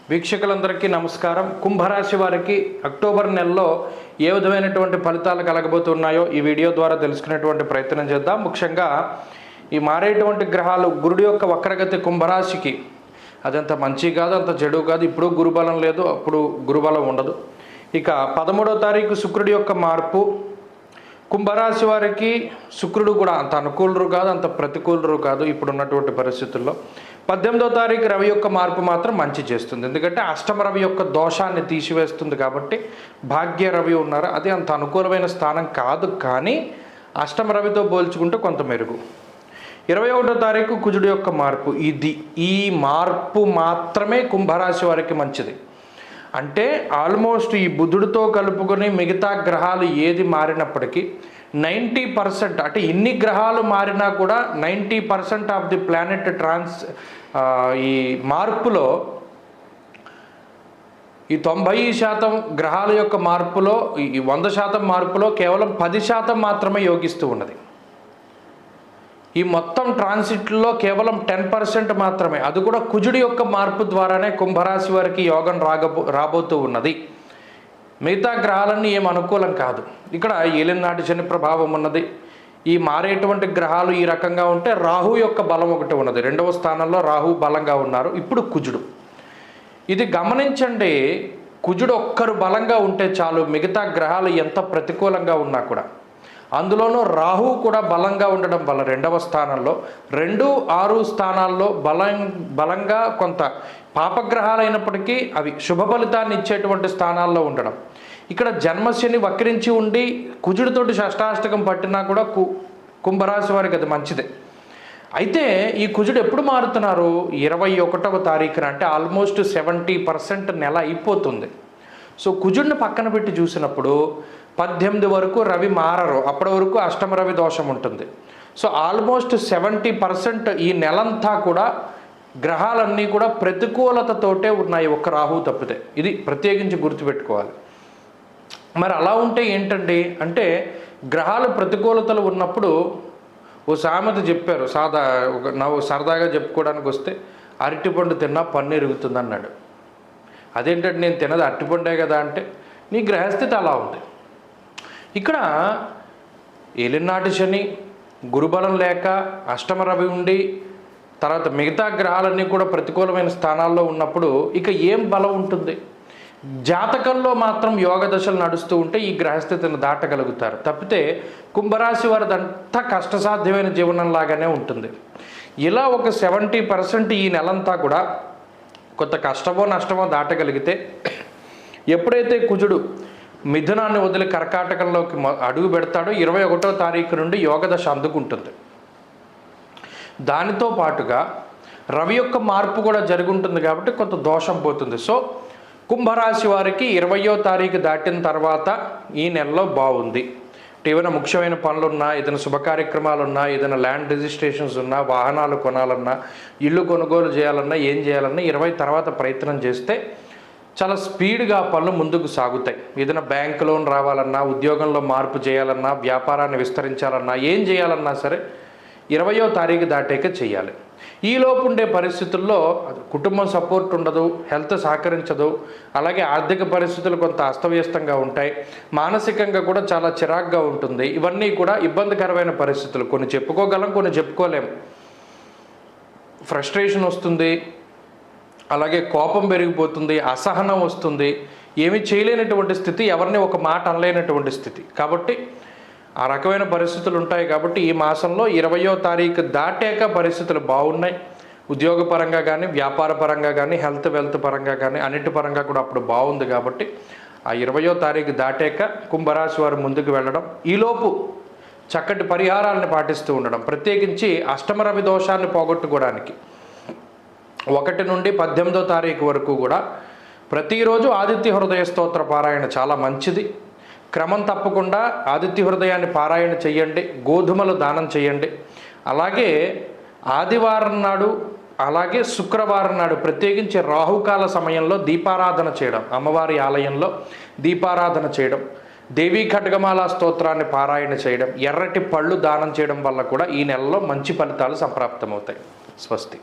వీక్షకులందరికీ నమస్కారం. కుంభరాశి వారికి అక్టోబర్ నెలలో ఏ విధమైనటువంటి ఫలితాలు కలగబోతున్నాయో ఈ వీడియో ద్వారా తెలుసుకునేటువంటి ప్రయత్నం చేద్దాం. ముఖ్యంగా ఈ మారేటువంటి గ్రహాలు గురుడు యొక్క వక్రగతి కుంభరాశికి అదంత మంచి కాదు, అంత చెడు కాదు. ఇప్పుడు గురుబలం లేదు, అప్పుడు గురుబలం ఉండదు. ఇక 13వ తారీఖు శుక్రుడి యొక్క మార్పు కుంభరాశి వారికి శుక్రుడు కూడా అంత అనుకూలరు కాదు, అంత ప్రతికూలరు కాదు ఇప్పుడున్నటువంటి పరిస్థితుల్లో. 18వ తారీఖు రవి యొక్క మార్పు మాత్రం మంచి చేస్తుంది, ఎందుకంటే అష్టమ రవి యొక్క దోషాన్ని తీసివేస్తుంది. కాబట్టి భాగ్య రవి ఉన్నారు, అది అంత అనుకూలమైన స్థానం కాదు, కానీ అష్టమ రవితో పోల్చుకుంటే కొంత మెరుగు. 21వ తారీఖు కుజుడు యొక్క మార్పు, ఈ మార్పు మాత్రమే కుంభరాశి వారికి మంచిది. అంటే ఆల్మోస్ట్ ఈ బుధుడితో కలుపుకొని మిగతా గ్రహాలు ఏది మారినప్పటికీ 90%, అంటే ఇన్ని గ్రహాలు మారినా కూడా 90% ఆఫ్ ది ప్లానెట్ ఈ మార్పులో, ఈ 90% గ్రహాల యొక్క మార్పులో, ఈ 100% మార్పులో కేవలం 10% మాత్రమే యోగిస్తూ ఉన్నది. ఈ మొత్తం ట్రాన్సిట్లో కేవలం 10% మాత్రమే, అది కూడా కుజుడి యొక్క మార్పు ద్వారానే కుంభరాశి వారికి యోగం రాబోతూ ఉన్నది. మిగతా గ్రహాలన్నీ ఏం అనుకూలం కాదు. ఇక్కడ ఏలినాటి శని ప్రభావం ఉన్నది. ఈ మారేటువంటి గ్రహాలు ఈ రకంగా ఉంటే రాహు యొక్క బలం ఒకటి ఉన్నది. 2వ స్థానంలో రాహు బలంగా ఉన్నారు. ఇప్పుడు కుజుడు, ఇది గమనించండి. కుజుడు ఒక్కరు బలంగా ఉంటే చాలు, మిగతా గ్రహాలు ఎంత ప్రతికూలంగా ఉన్నా కూడా. అందులోనూ రాహు కూడా బలంగా ఉండడం వల్ల 2వ స్థానంలో, 2, 6 స్థానాల్లో బలంగా కొంత పాపగ్రహాలైనప్పటికీ అవి శుభ ఫలితాన్ని ఇచ్చేటువంటి స్థానాల్లో ఉండడం. ఇక్కడ జన్మశని వక్రించి ఉండి కుజుడితోటి షష్టాష్టకం పట్టినా కూడా కుంభరాశి వారికి అది మంచిదే. అయితే ఈ కుజుడు ఎప్పుడు మారుతున్నారు? 21వ తారీఖున, అంటే ఆల్మోస్ట్ 70% నెల అయిపోతుంది. సో కుజుడిని పక్కన పెట్టి చూసినప్పుడు 18 వరకు రవి మారరు, అప్పటి వరకు అష్టమ రవి దోషం ఉంటుంది. సో ఆల్మోస్ట్ 70% ఈ నెలంతా కూడా గ్రహాలన్నీ కూడా ప్రతికూలతతోటే ఉన్నాయి, ఒక్క రాహు తప్పితే. ఇది ప్రత్యేకించి గుర్తుపెట్టుకోవాలి. మరి అలా ఉంటే ఏంటండి అంటే, గ్రహాలు ప్రతికూలతలు ఉన్నప్పుడు ఓ సామెత చెప్పారు, సరదాగా చెప్పుకోవడానికి వస్తే, అరటిపండు తిన్నా పన్ను ఇరుగుతుంది అన్నాడు. అదేంటంటే నేను తినది అరటిపండే కదా అంటే, నీ గ్రహస్థితి అలా ఉంది. ఇక్కడ ఏలినాటి శని, గురుబలం లేక అష్టమ రవి ఉండి తర్వాత మిగతా గ్రహాలన్నీ కూడా ప్రతికూలమైన స్థానాల్లో ఉన్నప్పుడు ఇక ఏం బలం ఉంటుంది? జాతకంలో మాత్రం యోగ దశలు నడుస్తూ ఉంటే ఈ గ్రహస్థితిని దాటగలుగుతారు. తప్పితే కుంభరాశి వారిదంతా కష్టసాధ్యమైన జీవనంలాగానే ఉంటుంది. ఇలా ఒక 70% ఈ నెలంతా కూడా కొంత కష్టమో నష్టమో దాటగలిగితే, ఎప్పుడైతే కుజుడు మిథునాన్ని వదిలి కర్కాటకంలోకి అడుగు పెడతాడో 21వ తారీఖు నుండి యోగదశ అందుకుంటుంది. దానితో పాటుగా రవి యొక్క మార్పు కూడా జరుగుంటుంది కాబట్టి కొంత దోషం పోతుంది. సో కుంభరాశి వారికి 20వ తారీఖు దాటిన తర్వాత ఈ నెలలో బాగుంది. ఏమైనా ముఖ్యమైన పనులున్నా, ఏదైనా శుభ కార్యక్రమాలున్నా, ఏదైనా ల్యాండ్ రిజిస్ట్రేషన్స్ ఉన్నా, వాహనాలు కొనాలన్నా, ఇల్లు కొనుగోలు చేయాలన్నా, ఏం చేయాలన్నా 20 తర్వాత ప్రయత్నం చేస్తే చాలా స్పీడ్గా పనులు ముందుకు సాగుతాయి. ఏదైనా బ్యాంక్ లోన్ రావాలన్నా, ఉద్యోగంలో మార్పు చేయాలన్నా, వ్యాపారాన్ని విస్తరించాలన్నా, ఏం చేయాలన్నా సరే 20వ తారీఖు దాటాక చేయాలి. ఈలోపు ఉండే పరిస్థితుల్లో కుటుంబం సపోర్ట్ ఉండదు, హెల్త్ సహకరించదు, అలాగే ఆర్థిక పరిస్థితులు కొంత అస్తవ్యస్తంగా ఉంటాయి, మానసికంగా కూడా చాలా చిరాగ్గా ఉంటుంది. ఇవన్నీ కూడా ఇబ్బందికరమైన పరిస్థితులు. కొన్ని చెప్పుకోగలం, కొన్ని చెప్పుకోలేం. ఫ్రస్ట్రేషన్ వస్తుంది, అలాగే కోపం పెరిగిపోతుంది, అసహనం వస్తుంది, ఏమీ చేయలేనటువంటి స్థితి, ఎవరిని ఒక మాట అనలేనటువంటి స్థితి. కాబట్టి ఆ రకమైన పరిస్థితులు ఉంటాయి. కాబట్టి ఈ మాసంలో 20వ తారీఖు దాటాక పరిస్థితులు బాగున్నాయి. ఉద్యోగపరంగా కానీ, వ్యాపార పరంగా కానీ, వెల్త్ పరంగా కానీ, అన్నిటి పరంగా కూడా అప్పుడు బాగుంది. కాబట్టి ఆ 20వ తారీఖు దాటాక కుంభరాశి వారు ముందుకు వెళ్ళడం, ఈలోపు చక్కటి పరిహారాలను పాటిస్తూ ఉండడం, ప్రత్యేకించి అష్టమ రవి దోషాన్ని పోగొట్టుకోవడానికి 1 నుండి 18వ తారీఖు వరకు కూడా ప్రతిరోజు ఆదిత్య హృదయ స్తోత్ర పారాయణ చాలా మంచిది. క్రమం తప్పకుండా ఆదిత్య హృదయాన్ని పారాయణ చేయండి, గోధుమలు దానం చేయండి. అలాగే ఆదివారం నాడు, అలాగే శుక్రవారం నాడు ప్రత్యేకించి రాహుకాల సమయంలో దీపారాధన చేయడం, అమ్మవారి ఆలయంలో దీపారాధన చేయడం, దేవీ ఖడ్గమాల స్తోత్రాన్ని పారాయణ చేయడం, ఎర్రటి పళ్ళు దానం చేయడం వల్ల కూడా ఈ నెలలో మంచి ఫలితాలు సంప్రాప్తమవుతాయి. స్వస్తి.